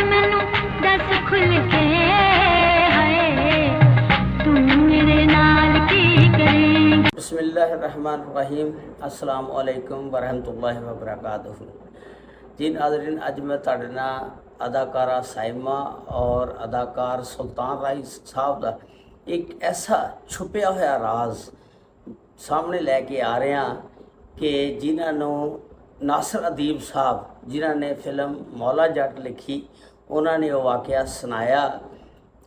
मैनू दस खुल के हाय तू मेरे नाल की करेंगे। बिस्मिल्लाहिर्रहमानिर्रहीम। अस्सलाम वालेकुम वरहमतुल्लाहि वबरकातुहू। जी नाज़रीन, अज मैं तुहाडे नाल अदाकारा साइमा और अदाकार सुल्तान राई साहब का एक ऐसा छुपिया होया राज सामने लैके आ रहे हैं कि जिन्होंने नासिर अदीब साहब जिन्हों ने फिल्म मौला जट लिखी, उन्होंने वो वाक़या सुनाया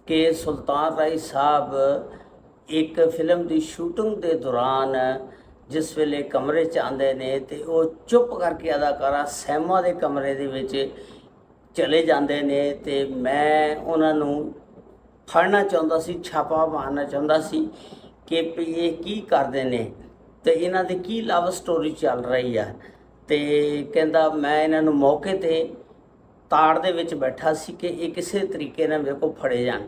कि सुल्तान राई साहब एक फिल्म की शूटिंग के दौरान जिस वेले कमरे च आते ने तो वो चुप करके अदाकारा सैमा के कमरे दे विच चले जाते ने ते मैं उन्होंने फड़ना चाहता सी, छापा मारना चाहता सी कि ये की करते हैं तो इन्हों की की लव स्टोरी चल रही है। तो कहता मैं इन्हों मौके ते ताड़ दे विच बैठा सी कि ये किसी तरीके नाल मेरे को फड़े जान।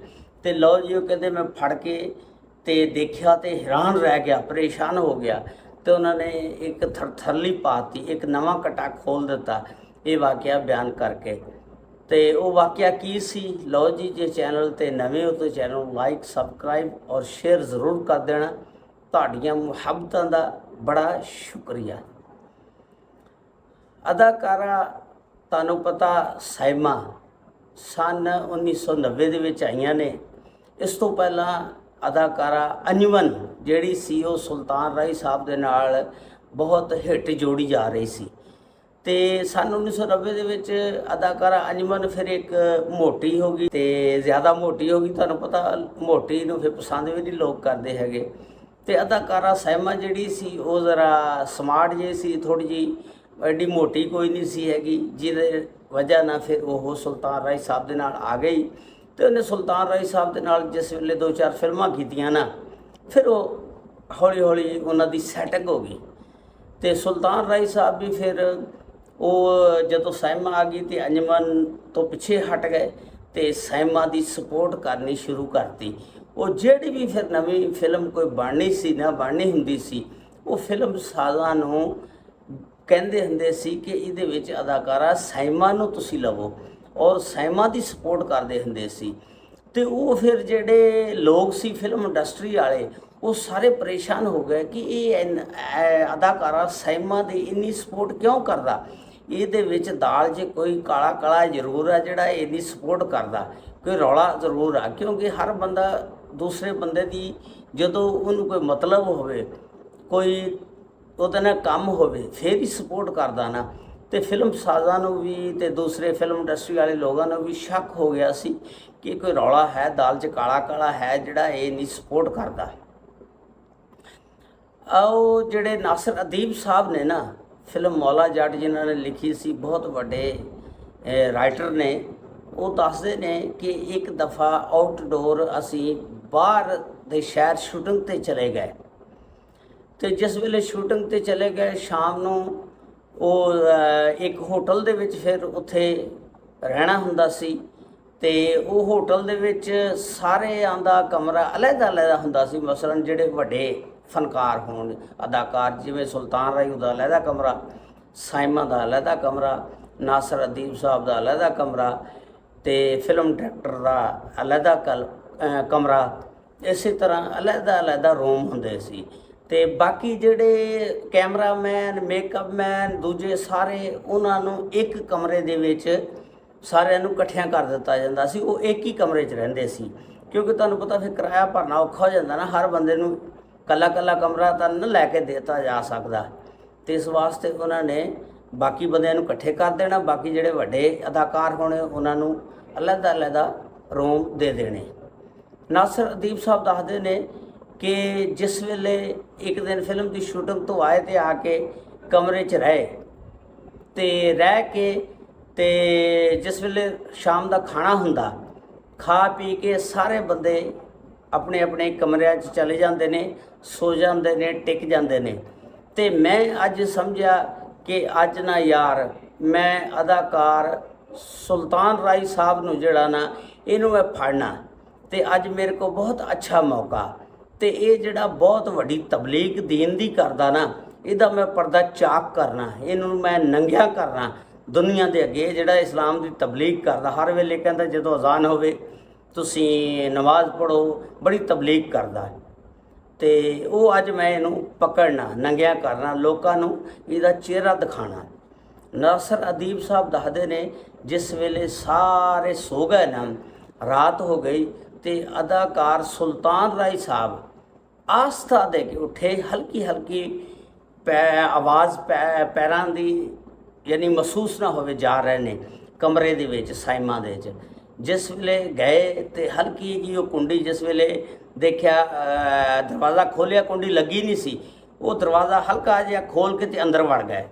तो लो जी वो कहते मैं फड़ के ते देखा तो हैरान रह गया, परेशान हो गया। तो उन्होंने एक थरथरली पाती, एक नवा कटा खोल दिता ये वाक़या बयान करके। तो वो वाक़या की सी, लो जी जे चैनल ते नवे हो तो चैनल लाइक सबसक्राइब और शेयर ज़रूर कर देना। तुहाडियां मुहब्बतां दा बड़ा शुक्रिया। अदाकारा तुहानूं पता साइमा सन 1990 दे विच आईयां ने। इस तो पहला अदाकारा अंजुमन जिहड़ी सी वो सुल्तान राई साहब दे नाल बहुत हिट जोड़ी जा रही सी। तो सन 1990 दे विच अदाकारा अंजुमन फिर एक मोटी हो गई, तो ज़्यादा मोटी हो गई। तुहानूं पता मोटी नूं फिर पसंद भी नहीं लोग करते हैगे। तो अदाकारा साइमा जिहड़ी सी वो ज़रा स्मार्ट जी सी, थोड़ी जी एडी मोटी कोई नहीं सी हैगी, जिहदे वजह ना फिर वो सुल्तान राई साहब दे नाल आ गई। तो उन्हें सुल्तान राई साहब दे नाल जिस वेले 2-4 फिल्मां कीतियां ना, फिर वो हौली हौली उन्हां दी सैटिंग हो गई। तो सुल्तान राई साहब भी फिर वो जदों साइमा आ गई तो अंजुमन तो पिछे हट गए तो साइमा की सपोर्ट करनी शुरू करती। वो जिहड़ी भी फिर नवी फिल्म कोई बननी सी ना बननी हुंदी सी, वो फिल्म साज़ां नूं कहंदे हुंदे सी कि इहदे विच अदाकारा साइमा नूं तुसीं लवो और साइमा की सपोर्ट करते हुंदे सी। तो वो फिर जिहड़े लोग सी फिल्म इंडस्ट्री वाले वो सारे परेशान हो गए कि ये अदाकारा साइमा की इन्नी सपोर्ट क्यों करता, ये विच दाल च कोई काला काला जरूर है जिहड़ा इन्नी सपोर्ट करता, कोई रौला जरूर है। क्योंकि हर बंदा दूसरे बंदे की जदों उन्होंने कोई मतलब होवे, कोई ਉਹਦੇ ਨਾਲ ਕੰਮ ਹੋਵੇ ਫਿਰ ਹੀ ਸਪੋਰਟ ਕਰਦਾ ਨਾ। ਤੇ ਫਿਲਮ ਸਾਜ਼ਾਂ ਨੂੰ ਵੀ ਤੇ ਦੂਸਰੇ ਫਿਲਮ ਇੰਡਸਟਰੀ ਵਾਲੇ ਲੋਕਾਂ ਨੂੰ ਵੀ ਸ਼ੱਕ ਹੋ ਗਿਆ ਸੀ ਕਿ ਕੋਈ ਰੌਲਾ ਹੈ, ਦਾਲ 'ਚ ਕਾਲਾ ਕਾਲਾ ਹੈ ਜਿਹੜਾ ਇਹ ਨਹੀਂ ਸਪੋਰਟ ਕਰਦਾ। ਆਓ ਜਿਹੜੇ ਨਾਸਿਰ ਅਦੀਬ ਸਾਹਿਬ ਨੇ ਨਾ ਫਿਲਮ ਮੌਲਾ ਜੱਟ ਜਿਨ੍ਹਾਂ ਨੇ ਲਿਖੀ ਸੀ, ਬਹੁਤ ਵੱਡੇ ਰਾਈਟਰ ਨੇ, ਉਹ ਦੱਸਦੇ ਨੇ ਕਿ ਇੱਕ ਦਫਾ ਆਊਟਡੋਰ ਅਸੀਂ ਬਾਹਰ ਦੇ ਸ਼ਹਿਰ ਸ਼ੂਟਿੰਗ ਤੇ ਚਲੇ ਗਏ। तो जिस वेले शूटिंग ते चले गए शाम नूं वो एक होटल दे विच फिर उत्थे रहना हुंदा सी। ते वो होटल दे विच सारे आंदा कमरा अलहदा अलहदा हुंदा सी। मसलन जिहड़े वड्डे फनकार होण अदाकार जिवें सुल्तान राई दा अलहदा कमरा, साइमा दा अलहदा कमरा, नासिर अदीब साहब दा अलहदा कमरा, ते फिल्म डायरैक्टर दा अलहदा कमरा, इस तरह अलहदा अलहदा रूम हुंदे सी। ਤੇ ਬਾਕੀ ਜਿਹੜੇ ਕੈਮਰਾਮੈਨ, ਮੇਕਅਪਮੈਨ, ਦੂਜੇ ਸਾਰੇ ਉਹਨਾਂ ਨੂੰ ਇੱਕ ਕਮਰੇ ਦੇ ਵਿੱਚ ਸਾਰਿਆਂ ਨੂੰ ਇਕੱਠਿਆਂ ਕਰ ਦਿੱਤਾ ਜਾਂਦਾ ਸੀ। ਉਹ ਇੱਕ ਹੀ ਕਮਰੇ 'ਚ ਰਹਿੰਦੇ ਸੀ ਕਿਉਂਕਿ ਤੁਹਾਨੂੰ ਪਤਾ ਫਿਰ ਕਿਰਾਇਆ ਭਰਨਾ ਔਖਾ ਹੋ ਜਾਂਦਾ ਨਾ, ਹਰ ਬੰਦੇ ਨੂੰ ਕੱਲਾ ਕੱਲਾ ਕਮਰਾ ਤਾਂ ਨਾ ਲੈ ਕੇ ਦਿੱਤਾ ਜਾ ਸਕਦਾ। ਅਤੇ ਇਸ ਵਾਸਤੇ ਉਹਨਾਂ ਨੇ ਬਾਕੀ ਬੰਦਿਆਂ ਨੂੰ ਇਕੱਠੇ ਕਰ ਦੇਣਾ, ਬਾਕੀ ਜਿਹੜੇ ਵੱਡੇ ਅਦਾਕਾਰ ਹੋਣੇ ਉਹਨਾਂ ਨੂੰ ਅਲੱਗ ਅਲੱਗ ਰੂਮ ਦੇ ਦੇਣੇ। ਨਾਸਿਰ ਅਦੀਬ ਸਾਹਿਬ ਦੱਸਦੇ ਨੇ कि जिस वेले एक दिन फिल्म की शूटिंग तो आए तो आके कमरे च रहे तो रह के ते जिस वेले शाम का खाना हुंदा खा पी के सारे बंदे अपने अपने कमरिਆਂ 'ਚ चले जाते हैं, सो जाते हैं, टिक जाते हैं। तो मैं अज समझा कि अज ना यार मैं अदाकार सुल्तान राई साहब नूं जिहड़ा ना इहनूं मैं फड़ना, तो अज मेरे को बहुत अच्छा मौका। तो ये जिहड़ा बहुत वड्डी तबलीग दीन दी करदा ना, इहदा मैं पर्दा चाक करना, इहनूं मैं नंगिया करना, ਦੁਨੀਆ ਦੇ ਅੱਗੇ, ਜਿਹੜਾ ਇਸਲਾਮ ਦੀ ਤਬਲੀਗ ਕਰਦਾ, ਹਰ ਵੇਲੇ ਕਹਿੰਦਾ ਜਦੋਂ ਅਜ਼ਾਨ ਹੋਵੇ ਤੁਸੀਂ ਨਮਾਜ਼ ਪੜ੍ਹੋ, ਬੜੀ ਤਬਲੀਗ ਕਰਦਾ ਹੈ। ਤੇ ਉਹ ਅੱਜ ਮੈਂ ਇਹਨੂੰ ਪਕੜਨਾ, ਨੰਗਿਆ ਕਰਨਾ, ਲੋਕਾਂ ਨੂੰ ਇਹਦਾ ਚਿਹਰਾ ਦਿਖਾਣਾ। ਨਾਸਰ ਅਦੀਬ ਸਾਹਿਬ ਦੱਸਦੇ ਨੇ ਜਿਸ ਵੇਲੇ ਸਾਰੇ ਸੋ ਗਏ ਨਾ, ਰਾਤ ਹੋ ਗਈ, ਤੇ ਅਦਾਕਾਰ ਸੁਲਤਾਨ ਰਾਏ ਸਾਹਿਬ ਆਸਥਾ ਦੇ ਕੇ ਉੱਠੇ, ਹਲਕੀ ਹਲਕੀ ਆਵਾਜ਼ ਪੈਰਾਂ ਦੀ ਯਾਨੀ ਮਹਿਸੂਸ ਨਾ ਹੋਵੇ ਜਾ ਰਹੇ ਨੇ ਕਮਰੇ ਦੇ ਵਿੱਚ, ਸਾਈਮਾ ਦੇ ਵਿੱਚ। ਜਿਸ ਵੇਲੇ ਗਏ ਤੇ ਹਲਕੀ ਜੀ ਉਹ ਕੁੰਡੀ, ਜਿਸ ਵੇਲੇ ਦੇਖਿਆ ਦਰਵਾਜ਼ਾ ਖੋਲ੍ਹਿਆ, ਕੁੰਡੀ ਲੱਗੀ ਨਹੀਂ ਸੀ, ਉਹ ਦਰਵਾਜ਼ਾ ਹਲਕਾ ਜਿਹਾ ਖੋਲ੍ਹ ਕੇ ਤੇ ਅੰਦਰ ਵੜ ਗਏ।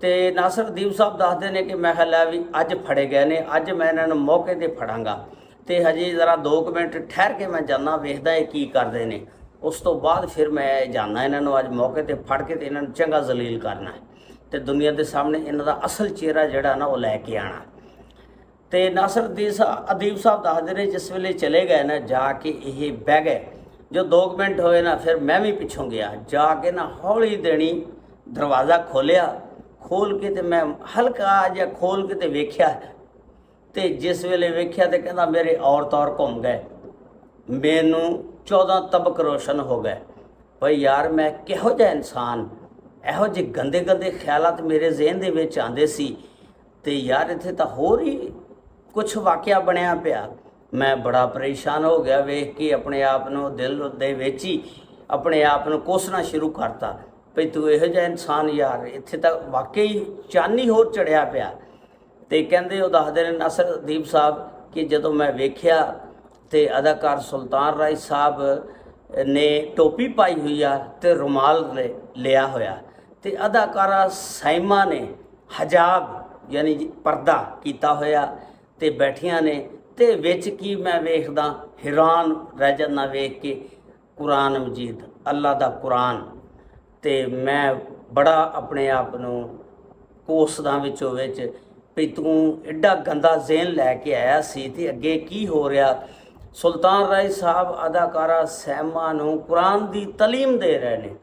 ਤੇ ਨਾਸਰ ਅਦੀਬ ਸਾਹਿਬ ਦੱਸਦੇ ਨੇ ਕਿ ਮੈਂ ਖਿਆਲ ਵੀ ਅੱਜ ਫੜੇ ਗਏ ਨੇ, ਅੱਜ ਮੈਂ ਇਹਨਾਂ ਨੂੰ ਮੌਕੇ 'ਤੇ ਫੜਾਂਗਾ, ਤੇ ਹਜੇ ਜ਼ਰਾ 2 ਮਿੰਟ ਠਹਿਰ ਕੇ ਮੈਂ ਜਾਂਦਾ, ਵੇਖਦਾ ਇਹ ਕੀ ਕਰਦੇ ਨੇ। ਉਸ ਤੋਂ ਬਾਅਦ ਫਿਰ ਮੈਂ ਜਾਂਦਾ ਇਹਨਾਂ ਨੂੰ ਅੱਜ ਮੌਕੇ 'ਤੇ ਫੜ ਕੇ ਤੇ ਇਹਨਾਂ ਨੂੰ ਚੰਗਾ ਜ਼ਲੀਲ ਕਰਨਾ ਹੈ, ਤੇ ਦੁਨੀਆ ਦੇ ਸਾਹਮਣੇ ਇਹਨਾਂ ਦਾ ਅਸਲ ਚਿਹਰਾ ਜਿਹੜਾ ਨਾ ਉਹ ਲੈ ਕੇ ਆਣਾ। ਤੇ ਨਾਸਰ ਅਦੀਬ ਸਾਹਿਬ ਦੱਸਦੇ ਨੇ ਜਿਸ ਵੇਲੇ ਚਲੇ ਗਏ ਨਾ, ਜਾ ਕੇ ਇਹ ਬਹਿ ਗਏ। ਜੋ 2 ਮਿੰਟ ਹੋਏ ਨਾ, ਫਿਰ ਮੈਂ ਵੀ ਪਿੱਛੋਂ ਗਿਆ, ਜਾ ਕੇ ਨਾ ਹੌਲੀ ਦੇਣੀ ਦਰਵਾਜ਼ਾ ਖੋਲ੍ਹਿਆ, ਖੋਲ੍ਹ ਕੇ ਤੇ ਮੈਂ ਹਲਕਾ ਜਿਹਾ ਖੋਲ੍ਹ ਕੇ ਤੇ ਵੇਖਿਆ, ਤੇ ਜਿਸ ਵੇਲੇ ਵੇਖਿਆ ਤੇ ਕਹਿੰਦਾ ਮੇਰੇ ਔਰ ਤੌਰ ਘੁੰਮ ਗਏ, ਮੈਨੂੰ 14 ਤਬਕ ਰੋਸ਼ਨ ਹੋ ਗਏ। ਭਈ ਯਾਰ ਮੈਂ ਕਿਹੋ ਜਿਹਾ ਇਨਸਾਨ, ਇਹੋ ਜਿਹੇ ਗੰਦੇ ਗੰਦੇ ਖਿਆਲਾਤ ਮੇਰੇ ਜ਼ਿਹਨ ਦੇ ਵਿੱਚ ਆਉਂਦੇ ਸੀ, ਤੇ ਯਾਰ ਇੱਥੇ ਤਾਂ ਹੋਰ ਹੀ ਕੁਛ ਵਾਕਿਆ ਬਣਿਆ ਪਿਆ। ਮੈਂ ਬੜਾ ਪਰੇਸ਼ਾਨ ਹੋ ਗਿਆ ਵੇਖ ਕੇ, ਆਪਣੇ ਆਪ ਨੂੰ ਦਿਲ ਦੇ ਵਿੱਚ ਹੀ ਆਪਣੇ ਆਪ ਨੂੰ ਕੋਸਣਾ ਸ਼ੁਰੂ ਕਰਤਾ ਭਈ ਤੂੰ ਇਹੋ ਜਿਹਾ ਇਨਸਾਨ, ਯਾਰ ਇੱਥੇ ਤਾਂ ਵਾਕਈ ਚਾਨੀ ਹੋਰ ਚੜਿਆ ਪਿਆ। ਤੇ ਕਹਿੰਦੇ ਉਹ ਦੱਸਦੇ ਨੇ ਨਾਸਰ ਅਦੀਬ ਸਾਹਿਬ ਕਿ ਜਦੋਂ ਮੈਂ ਵੇਖਿਆ ਤੇ ਅਦਾਕਾਰ ਸੁਲਤਾਨ ਰਾਏ ਸਾਹਿਬ ਨੇ ਟੋਪੀ ਪਾਈ ਹੋਈ ਆ ਤੇ ਰੁਮਾਲ ਲਿਆ ਹੋਇਆ, ਤੇ ਅਦਾਕਾਰਾ ਸਾਇਮਾ ਨੇ ਹਜਾਬ ਯਾਨੀ ਪਰਦਾ ਕੀਤਾ ਹੋਇਆ ਤੇ ਬੈਠੀਆਂ ਨੇ। ਤੇ ਵਿੱਚ ਕੀ ਮੈਂ ਵੇਖਦਾ, ਹੈਰਾਨ ਰਹਿ ਜਾਂਦਾ ਵੇਖ ਕੇ, ਕੁਰਾਨ ਮਜੀਦ, ਅੱਲਾ ਦਾ ਕੁਰਾਨ। ਤੇ ਮੈਂ ਬੜਾ ਆਪਣੇ ਆਪ ਨੂੰ ਕੋਸਦਾ ਵਿੱਚੋਂ ਵਿੱਚ ਵੀ ਤੂੰ ਐਡਾ ਗੰਦਾ ਜ਼ਿਹਨ ਲੈ ਕੇ ਆਇਆ ਸੀ ਤੇ ਅੱਗੇ ਕੀ ਹੋ ਰਿਹਾ। ਸੁਲਤਾਨ ਰਾਏ ਸਾਹਿਬ ਅਦਾਕਾਰਾ ਸਾਇਮਾ ਨੂੰ ਕੁਰਾਨ ਦੀ ਤਾਲੀਮ ਦੇ ਰਹੇ ਨੇ,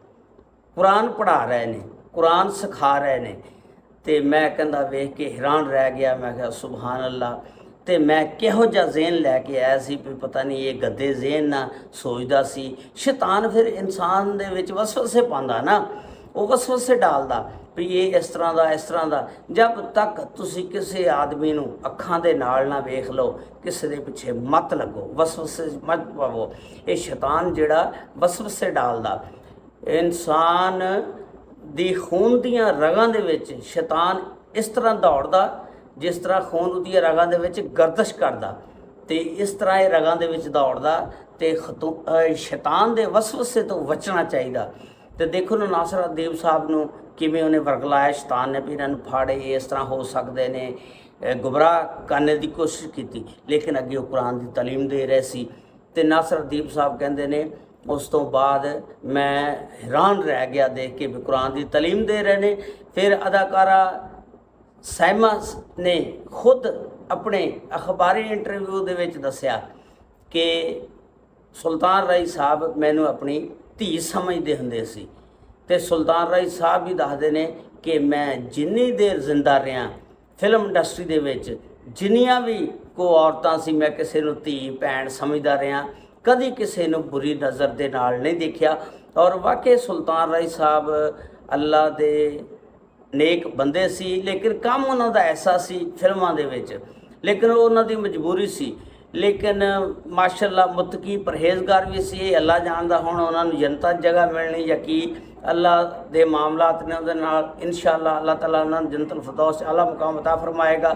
ਕੁਰਾਨ ਪੜ੍ਹਾ ਰਹੇ ਨੇ, ਕੁਰਾਨ ਸਿਖਾ ਰਹੇ ਨੇ। ਤੇ ਮੈਂ ਕਹਿੰਦਾ ਵੇਖ ਕੇ ਹੈਰਾਨ ਰਹਿ ਗਿਆ, ਮੈਂ ਕਿਹਾ ਸੁਭਾਨ ਅੱਲਾ। ਤੇ ਮੈਂ ਕਿਹੋ ਜਿਹਾ ਜ਼ਿਹਨ ਲੈ ਕੇ ਆਇਆ ਸੀ ਵੀ ਪਤਾ ਨਹੀਂ ਇਹ ਗੱਦੇ ਜ਼ਿਹਨ ਨਾਲ ਸੋਚਦਾ ਸੀ। ਸ਼ੈਤਾਨ ਫਿਰ ਇਨਸਾਨ ਦੇ ਵਿੱਚ ਵਸਵਸੇ ਪਾਉਂਦਾ ਨਾ, ਉਹ ਵਸਵਸੇ ਡਾਲਦਾ ਵੀ ਇਹ ਇਸ ਤਰ੍ਹਾਂ ਦਾ, ਇਸ ਤਰ੍ਹਾਂ ਦਾ। ਜਦ ਤੱਕ ਤੁਸੀਂ ਕਿਸੇ ਆਦਮੀ ਨੂੰ ਅੱਖਾਂ ਦੇ ਨਾਲ ਨਾ ਵੇਖ ਲਓ, ਕਿਸੇ ਦੇ ਪਿੱਛੇ ਮਤ ਲੱਗੋ, ਵਸਵਸੇ ਮਤ ਪਵੋ। ਇਹ ਸ਼ੈਤਾਨ ਜਿਹੜਾ ਵਸਵਸੇ ਡਾਲਦਾ, ਇਨਸਾਨ ਦੀ ਖੂਨ ਦੀਆਂ ਰਗਾਂ ਦੇ ਵਿੱਚ ਸ਼ੈਤਾਨ ਇਸ ਤਰ੍ਹਾਂ ਦੌੜਦਾ ਜਿਸ ਤਰ੍ਹਾਂ ਖੂਨ ਉਹਦੀਆਂ ਰਗਾਂ ਦੇ ਵਿੱਚ ਗਰਦਸ਼ ਕਰਦਾ, ਤੇ ਇਸ ਤਰ੍ਹਾਂ ਇਹ ਰਗਾਂ ਦੇ ਵਿੱਚ ਦੌੜਦਾ। ਤੇ ਸ਼ੈਤਾਨ ਦੇ ਵਸਵਸੇ ਤੋਂ ਬਚਣਾ ਚਾਹੀਦਾ। ਤੇ ਦੇਖੋ ਨਾ ਨਾਸਰ ਅਦੀਬ ਸਾਹਿਬ ਨੂੰ ਕਿਵੇਂ ਉਹਨੇ ਵਰਗਲਾਇਆ ਸ਼ੈਤਾਨ ਨੇ ਵੀ ਇਹਨਾਂ ਨੂੰ ਫਾੜੇ, ਇਸ ਤਰ੍ਹਾਂ ਹੋ ਸਕਦੇ ਨੇ, ਗੁੰਮਰਾਹ ਕਰਨੇ ਦੀ ਕੋਸ਼ਿਸ਼ ਕੀਤੀ, ਲੇਕਿਨ ਅੱਗੇ ਉਹ ਕੁਰਾਨ ਦੀ ਤਾਲੀਮ ਦੇ ਰਹੇ ਸੀ। ਤੇ ਨਾਸਰ ਅਦੀਬ ਸਾਹਿਬ ਕਹਿੰਦੇ ਨੇ ਉਸ ਤੋਂ ਬਾਅਦ ਮੈਂ ਹੈਰਾਨ ਰਹਿ ਗਿਆ ਦੇਖ ਕੇ ਵੀ ਕੁਰਾਨ ਦੀ ਤਾਲੀਮ ਦੇ ਰਹੇ ਨੇ। ਫਿਰ ਅਦਾਕਾਰਾ ਸਾਇਮਾ ਨੇ ਖੁਦ ਆਪਣੇ ਅਖਬਾਰੀ ਇੰਟਰਵਿਊ ਦੇ ਵਿੱਚ ਦੱਸਿਆ ਕਿ ਸੁਲਤਾਨ ਰਾਏ ਸਾਹਿਬ ਮੈਨੂੰ ਆਪਣੀ ਧੀ ਸਮਝਦੇ ਹੁੰਦੇ ਸੀ। ਤੇ ਸੁਲਤਾਨ ਰਾਏ ਸਾਹਿਬ ਵੀ ਦੱਸਦੇ ਨੇ ਕਿ ਮੈਂ ਜਿੰਨੀ ਦੇਰ ਜ਼ਿੰਦਾ ਰਿਹਾ ਫਿਲਮ ਇੰਡਸਟਰੀ ਦੇ ਵਿੱਚ, ਜਿੰਨੀਆਂ ਵੀ ਕੋ ਔਰਤਾਂ ਸੀ, ਮੈਂ ਕਿਸੇ ਨੂੰ ਧੀ ਭੈਣ ਸਮਝਦਾ ਰਿਹਾ, ਕਦੀ ਕਿਸੇ ਨੂੰ ਬੁਰੀ ਨਜ਼ਰ ਦੇ ਨਾਲ ਨਹੀਂ ਦੇਖਿਆ। ਔਰ ਵਾਕਈ ਸੁਲਤਾਨ ਰਾਏ ਸਾਹਿਬ ਅੱਲਾ ਦੇ ਨੇਕ ਬੰਦੇ ਸੀ, ਲੇਕਿਨ ਕੰਮ ਉਹਨਾਂ ਦਾ ਐਸਾ ਸੀ ਫਿਲਮਾਂ ਦੇ ਵਿੱਚ, ਲੇਕਿਨ ਉਹ ਉਹਨਾਂ ਦੀ ਮਜਬੂਰੀ ਸੀ। ਲੇਕਿਨ ਮਾਸ਼ਾਅੱਲਾ ਮੁਤਕੀ ਪਰਹੇਜ਼ਗਾਰ ਵੀ ਸੀ, ਇਹ ਅੱਲਾ ਜਾਣਦਾ ਹੁਣ ਉਹਨਾਂ ਨੂੰ ਜਨਤਾ ਜਗ੍ਹਾ ਮਿਲਣੀ ਜਾਂ ਕੀ ਅੱਲਾ ਦੇ ਮਾਮਲਾਤ ਨੇ ਉਹਦੇ ਨਾਲ। ਇਨਸ਼ਾਅੱਲਾ ਅੱਲਾਹ ਤਾਲਾ ਉਹਨਾਂ ਨੂੰ ਜੰਨਤੁਲ ਫਿਰਦੌਸ ਆਲਾ ਮੁਕਾਮ ਅਤਾ ਫਰਮਾਏਗਾ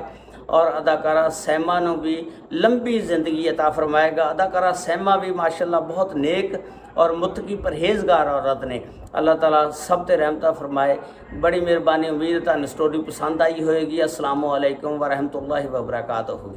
ਔਰ ਅਦਾਕਾਰਾ ਸਾਇਮਾ ਨੂੰ ਵੀ ਲੰਬੀ ਜ਼ਿੰਦਗੀ ਅਤਾ ਫਰਮਾਏਗਾ। ਅਦਾਕਾਰਾ ਸਾਇਮਾ ਵੀ ਮਾਸ਼ਾਅੱਲਾ ਬਹੁਤ ਨੇਕ और मुत्तकी परहेज़गार औरत ने। अल्लाह ताला सब ते रहमत फरमाए। बड़ी मेहरबानी, उम्मीद है तुहानू स्टोरी पसंद आई होएगी। अस्सलामु अलैकुम व रहमतुल्लाहि व बरकातुहू।